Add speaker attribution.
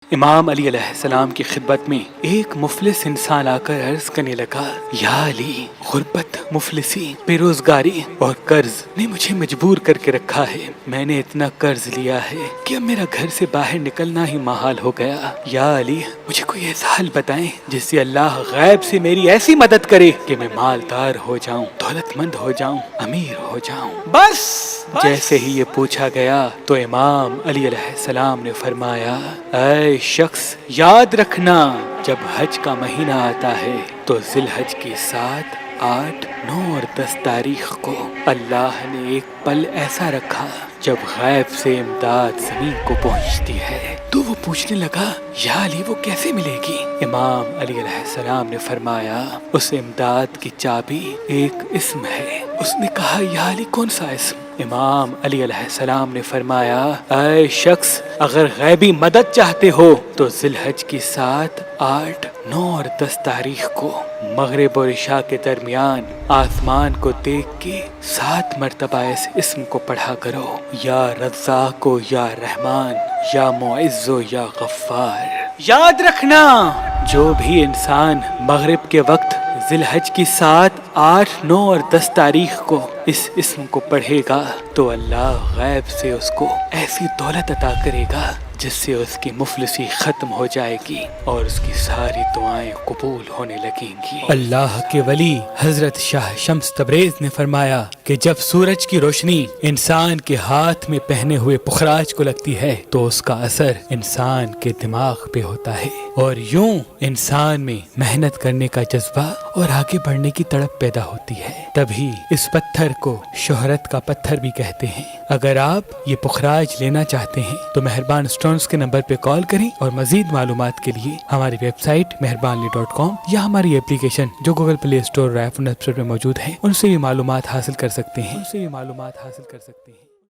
Speaker 1: امام علی علیہ السلام کی خدمت میں ایک مفلس انسان آ کر عرض کرنے لگا، یا علی، غربت، مفلسی، بے روزگاری اور قرض نے مجھے مجبور کر کے رکھا ہے۔ میں نے اتنا قرض لیا ہے کہ اب میرا گھر سے باہر نکلنا ہی محال ہو گیا۔ یا علی، مجھے کوئی ایسا حل بتائیں جس سے اللہ غیب سے میری ایسی مدد کرے کہ میں مالدار ہو جاؤں، دولت مند ہو جاؤں، امیر ہو جاؤں۔ بس جیسے ہی یہ پوچھا گیا تو امام علی علیہ السلام نے فرمایا، اے شخص، یاد رکھنا جب حج کا مہینہ آتا ہے تو ذی الحج کی 7، 8، 9 اور 10 تاریخ کو اللہ نے ایک پل ایسا رکھا جب غیب سے امداد زمین کو پہنچتی ہے۔ تو وہ پوچھنے لگا، یا علی، وہ کیسے ملے گی؟ امام علی علیہ السلام نے فرمایا، اس امداد کی چابی ایک اسم ہے۔ اس نے کہا، یا علی، کون سا اسم؟ امام علی علیہ السلام نے فرمایا، اے شخص، اگر غیبی مدد چاہتے ہو تو ذی الحج کی 7، 8، 9 اور 10 تاریخ کو مغرب اور عشاء کے درمیان آسمان کو دیکھ کے 7 مرتبہ اس اسم کو پڑھا کرو، یا رزاق و یا رحمان، یا معز و یا غفار۔ یاد رکھنا، جو بھی انسان مغرب کے وقت ذی الحج کی 7، 8، 9 اور 10 تاریخ کو اس اسم کو پڑھے گا تو اللہ غیب سے اس کو ایسی دولت عطا کرے گا جس سے اس کی مفلسی ختم ہو جائے گی اور اس کی ساری دعائیں قبول ہونے لگیں گی۔ اللہ کے ولی حضرت شاہ شمس تبریز نے فرمایا کہ جب سورج کی روشنی انسان کے ہاتھ میں پہنے ہوئے پخراج کو لگتی ہے تو اس کا اثر انسان کے دماغ پہ ہوتا ہے، اور یوں انسان میں محنت کرنے کا جذبہ اور آگے بڑھنے کی تڑپ پیدا ہوتی ہے۔ تبھی اس پتھر کو شہرت کا پتھر بھی کہتے ہیں۔ اگر آپ یہ پخراج لینا چاہتے ہیں تو مہربان اسٹونز کے نمبر پہ کال کریں، اور مزید معلومات کے لیے ہماری ویب سائٹ مہربانلی.com یا ہماری اپلیکیشن جو گوگل پلے اسٹور اور آئی فون ایپ اسٹور میں موجود ہے ان سے بھی معلومات حاصل کر سکتے ہیں۔